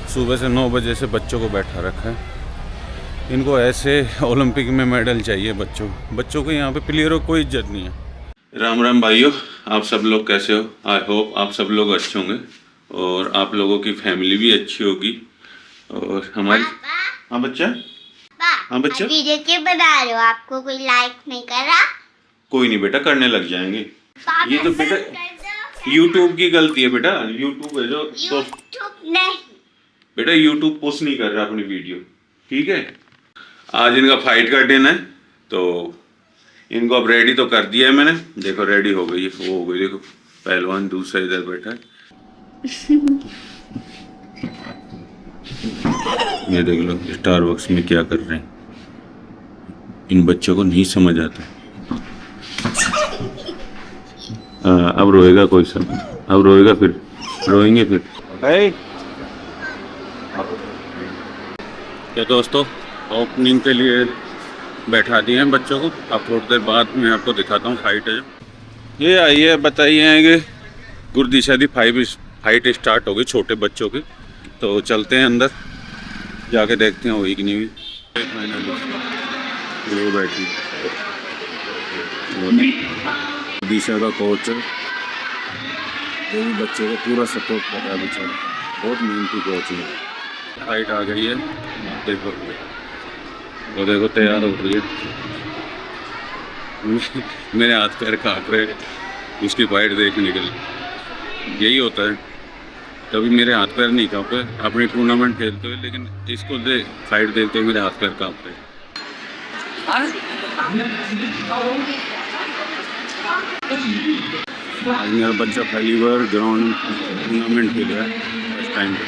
सुबह से 9 बजे से बच्चों को बैठा रखा है। इनको ऐसे ओलंपिक में मेडल चाहिए। बच्चों को यहाँ पे प्लेयरों को कोई इज्जत नहीं है। राम राम भाइयों, आप सब लोग कैसे हो? आई होप आप सब लोग अच्छे होंगे और आप लोगों की फैमिली भी अच्छी होगी। और हमारी हाँ बच्चा, हाँ बच्चा, वीडियो क्यों बना रहे हो? आपको कोई लाइक नहीं कर रहा? कोई नहीं बेटा, करने लग जाएंगे। ये तो बेटा यूट्यूब की गलती है बेटा। यूट्यूब है जो नहीं बेटा, यूट्यूब पोस्ट नहीं कर रहा अपनी वीडियो, ठीक है। आज इनका फाइट का दिन है तो इनको अब रेडी तो कर दिया है मैंने। देखो रेडी हो गई, वो हो गई। देखो पहलवान दूसरा इधर बैठा है। ये देख लो स्टारबक्स में क्या कर रहे हैं। इन बच्चों को नहीं समझ आता। अब रोएगा कोई सब, अब रोएगा, फिर रोएंगे फिर। क्या दोस्तों, ओपनिंग के लिए बैठा दिए हैं बच्चों को। अब थोड़ी देर बाद मैं आपको दिखाता हूँ फाइट है जो। ये आइए बताइए कि गुरदी शादी फाइट स्टार्ट हो गई छोटे बच्चों की। तो चलते हैं अंदर, जाके देखते हैं हुई कि नहीं हुई। वो बैठी दिशा का कोच है, वो भी बच्चों को पूरा सपोर्ट कर रहा है। बेचारा बहुत मेहनती कोच है। फाइट आ गई है, देखो वो देखो तैयार हो रही है। मेरे हाथ पैर कांप रहे उसकी फाइट देखने के लिए। यही होता है, कभी मेरे हाथ पैर नहीं कांपे अपनी टूर्नामेंट खेलते हुए, लेकिन इसको फाइट देखते हुए मेरे हाथ पैर कांप रहे। आज मेरा बच्चा पहली बार ग्राउंड टूर्नामेंट खेल रहा है फर्स्ट टाइम पे।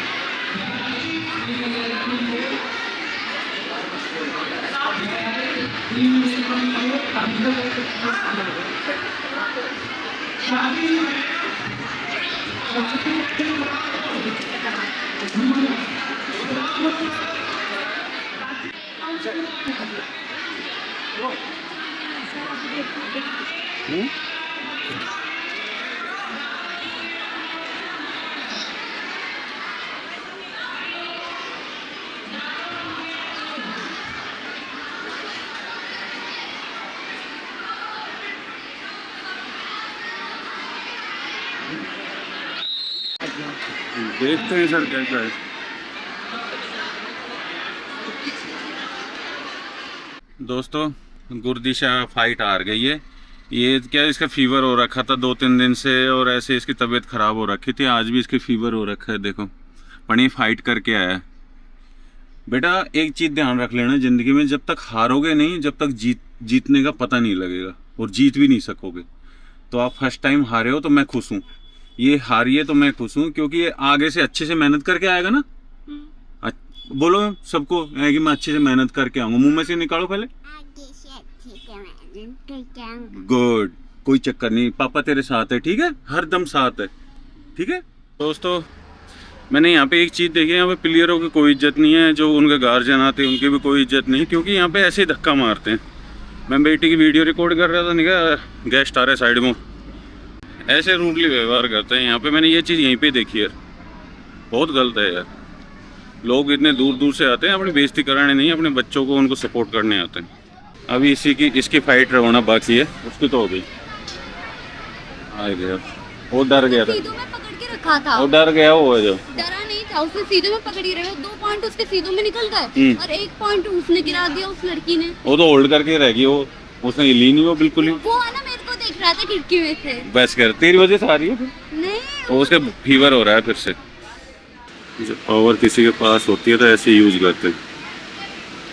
देखते हैं सर कैसा है। दोस्तों गुरदिशा फाइट हार गई है। ये क्या, इसका फीवर हो रखा था 2-3 दिन से और ऐसे इसकी तबीयत ख़राब हो रखी थी। आज भी इसकी फीवर हो रखा है। देखो पणी फाइट करके आया है। बेटा एक चीज़ ध्यान रख लेना ज़िंदगी में, जब तक हारोगे नहीं, जब तक जीतने का पता नहीं लगेगा और जीत भी नहीं सकोगे। तो आप फर्स्ट टाइम हारे हो तो मैं खुश हूँ, ये हारिए तो मैं खुश हूँ, क्योंकि ये आगे से अच्छे से मेहनत करके आएगा ना। बोलो सबको है कि मैं अच्छे से मेहनत करके आऊँगा। मुंह में से निकालो पहले। गुड, कोई चक्कर नहीं, पापा तेरे साथ है, ठीक है, हर दम साथ है, ठीक है। दोस्तों मैंने यहाँ पे एक चीज़ देखी है, यहाँ पे प्लेयरों की कोई इज्जत नहीं है। जो उनके गार्जियन आते हैं उनकी भी कोई इज्जत नहीं, क्योंकि यहाँ पे ऐसे ही धक्का मारते हैं। मैं बेटी की वीडियो रिकॉर्ड कर रहा था, निकला गेस्ट आ रहे साइड में, ऐसे रूडली व्यवहार करते हैं यहाँ पे। मैंने ये चीज़ यहीं पे देखी है, बहुत गलत है यार। लोग इतने दूर दूर से आते हैं अपनी बेइज्जती कराने नहीं, अपने बच्चों को उनको सपोर्ट करने आते हैं। अभी इसकी फाइट होना बाकी है, उसकी तो हो गई। आ गया, वो डर गया था, सीधों में पकड़ के रखा था, वो डर गया, वो है जो डरा नहीं था, उसने सीधों में पकड़ के रखा। 2 पॉइंट उसके सीधों में निकल गए और 1 पॉइंट उसने गिरा दिया उस लड़की ने। वो तो होल्ड करके रह गई, वो उसने ली नहीं वो बिल्कुल ही। वो है ना, मेरे को देख रहा था खिड़की में से। बस कर, तेरी वजह से आ रही है फिर। नहीं, वो उसका फीवर हो रहा है फिर से। जब पावर किसी के पास होती है तो ऐसे यूज करते हैं।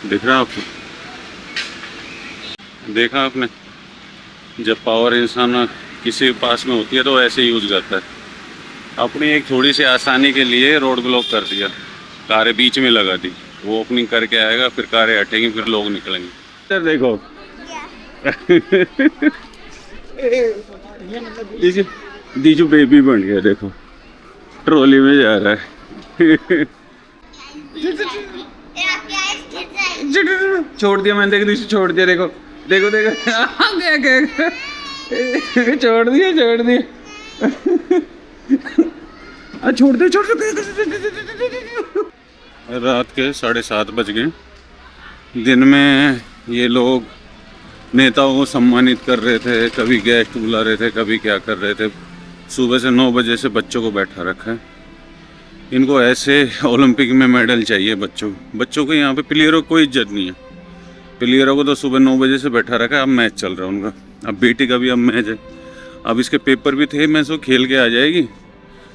दिख रहा आपको, देखा आपने, जब पावर इंसान किसी के पास में होती है तो ऐसे यूज करता है। अपनी एक थोड़ी सी आसानी के लिए रोड ब्लॉक कर दिया, कारें बीच में लगा दी। वो ओपनिंग करके आएगा, फिर कारें हटेंगी, फिर लोग निकलेंगे। इधर देखो दीजू बेबी बन गया, देखो ट्रॉली में जा रहा है। छोड़ दिया मैंने, देख छोड़ दिया, देखो देखो देखो। छोड़ दिया छोड़ दे। रात के 7:30 बज गए। दिन में ये लोग नेताओं को सम्मानित कर रहे थे, कभी गेस्ट बुला रहे थे, कभी क्या कर रहे थे। सुबह से 9 बजे से बच्चों को बैठा रखा है। इनको ऐसे ओलंपिक में मेडल चाहिए बच्चों को। यहाँ पे प्लेयरों को कोई इज्जत नहीं है। प्लेयरों को तो सुबह 9 बजे से बैठा रखा है। अब मैच चल रहा है उनका। अब बेटी का भी अब मैच है। अब इसके पेपर भी थे, मैं सो खेल के आ जाएगी,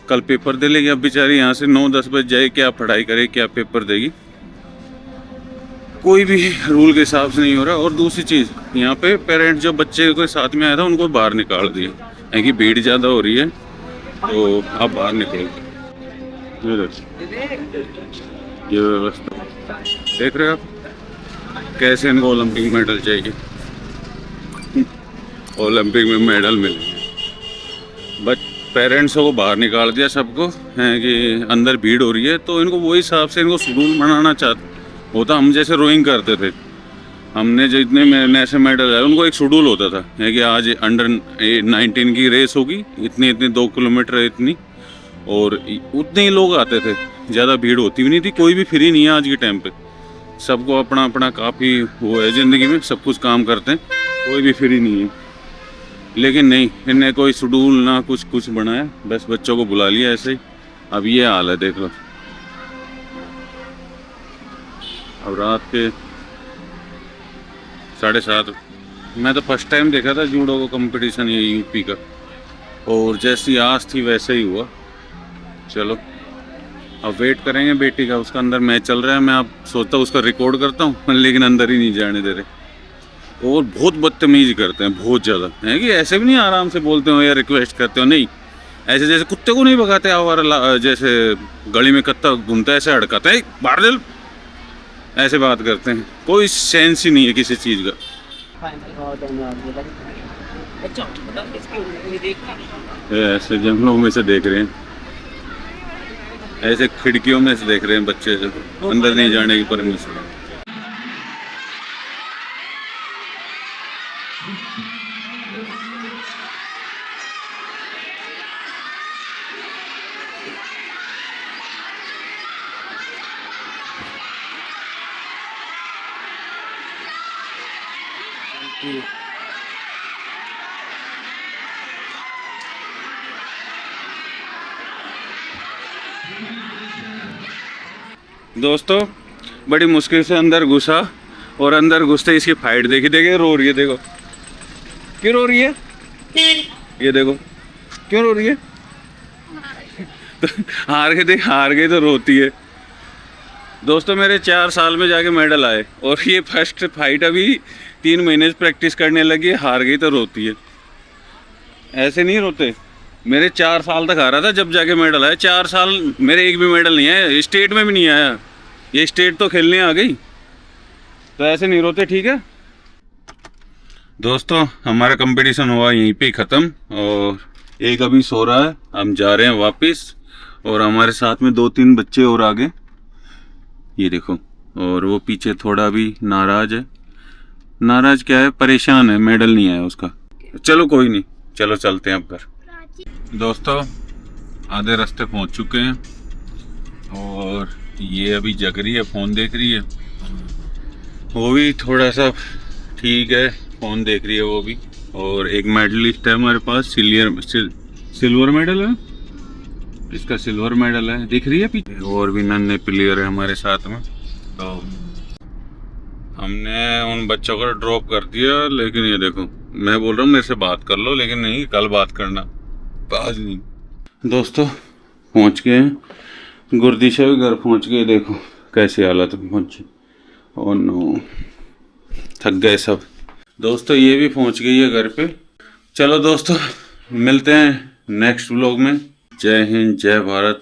कल पेपर दे लेगी। अब बेचारी यहाँ से 9-10 बजे जाए, क्या पढ़ाई करे, क्या पेपर देगी, कोई भी रूल के हिसाब से नहीं हो रहा। और दूसरी चीज़, यहाँ पे पेरेंट्स जो बच्चे के साथ में आया था उनको बाहर निकाल दिए, क्योंकि भीड़ ज़्यादा हो रही है, तो आप बाहर निकलो। ये व्यवस्था देख रहे हो आप, कैसे इनको ओलंपिक मेडल चाहिए। ओलंपिक में मेडल मिले, बट पेरेंट्स को बाहर निकाल दिया सबको, है कि अंदर भीड़ हो रही है। तो इनको वही हिसाब से इनको शेड्यूल बनाना चाहते होता। हम जैसे रोइंग करते थे, हमने जितने ऐसे मेडल आए उनको एक शेड्यूल होता था, है कि आज अंडर 19 की रेस होगी, इतनी 2 किलोमीटर इतनी, और उतने ही लोग आते थे, ज़्यादा भीड़ होती भी नहीं थी। कोई भी फ्री नहीं है आज के टाइम पे, सबको अपना अपना काफ़ी वो है ज़िंदगी में, सब कुछ काम करते हैं, कोई भी फ्री नहीं है। लेकिन नहीं, इन्हें कोई शेड्यूल ना कुछ बनाया, बस बच्चों को बुला लिया ऐसे ही। अब ये हाल है, देख लो। अब रात के 7:30, मैं तो फर्स्ट टाइम देखा था जूडो को कंपटीशन ये यूपी का, और जैसी आस थी वैसे ही हुआ। चलो अब वेट करेंगे बेटी का, उसका अंदर मैच चल रहा है। मैं अब सोचता हूँ उसका रिकॉर्ड करता हूँ, लेकिन अंदर ही नहीं जाने दे रहे। और बहुत बदतमीजी करते हैं, बहुत ज़्यादा, है कि ऐसे भी नहीं आराम से बोलते हो या रिक्वेस्ट करते हो, नहीं ऐसे जैसे कुत्ते को नहीं भगाते आवारा, जैसे गली में कत्ता घूमता है ऐसे अड़काते हैं, बाहर चल, ऐसे बात करते हैं। कोई सेंस ही नहीं है किसी चीज़ का। ऐसे जंगलों में से देख रहे हैं, ऐसे खिड़कियों में से देख रहे हैं बच्चे, जो अंदर नहीं जाने की परमिशन। दोस्तों बड़ी मुश्किल से अंदर घुसा, और अंदर घुसते इसकी फाइट देखिए, रो रही है। देखो क्यों रो रही है, ये देखो क्यों रो रही है। तो हार गई तो रोती है। दोस्तों मेरे 4 साल में जाके मेडल आए, और ये फर्स्ट फाइट अभी 3 महीने से प्रैक्टिस करने लगी है, हार गई तो रोती है। ऐसे नहीं रोते। मेरे 4 साल तक हारा था, जब जाके मेडल आया। 4 साल मेरे एक भी मेडल नहीं आया, स्टेट में भी नहीं आया। ये स्टेट तो खेलने आ गई, तो ऐसे नहीं रोते, ठीक है। दोस्तों हमारा कंपटीशन हुआ यहीं पे ख़त्म, और एक अभी सो रहा है, हम जा रहे हैं वापस। और हमारे साथ में 2-3 बच्चे और आ गए, ये देखो। और वो पीछे थोड़ा भी नाराज है। नाराज क्या है, परेशान है, मेडल नहीं आया उसका। चलो कोई नहीं, चलो चलते हैं अब घर। दोस्तों आधे रास्ते पहुंच चुके हैं, और ये अभी जग रही है, फ़ोन देख रही है। वो भी थोड़ा सा ठीक है, फ़ोन देख रही है वो भी। और एक मेडलिस्ट है हमारे पास, सिल्वर मेडल है इसका, सिल्वर मेडल है, दिख रही है पीछे। और भी नन्हे प्लेयर है हमारे साथ में। तो हमने उन बच्चों को ड्रॉप कर दिया, लेकिन ये देखो, मैं बोल रहा हूँ मेरे से बात कर लो, लेकिन नहीं, कल बात करना, आज नहीं। दोस्तों पहुँच गए हैं, गुरदीशा भी घर पहुँच गए। देखो कैसी हालत में पहुँचे। ओह नो, थक गए सब। दोस्तों ये भी पहुँच गई है घर पे। चलो दोस्तों मिलते हैं नेक्स्ट व्लॉग में। जय हिंद, जय भारत।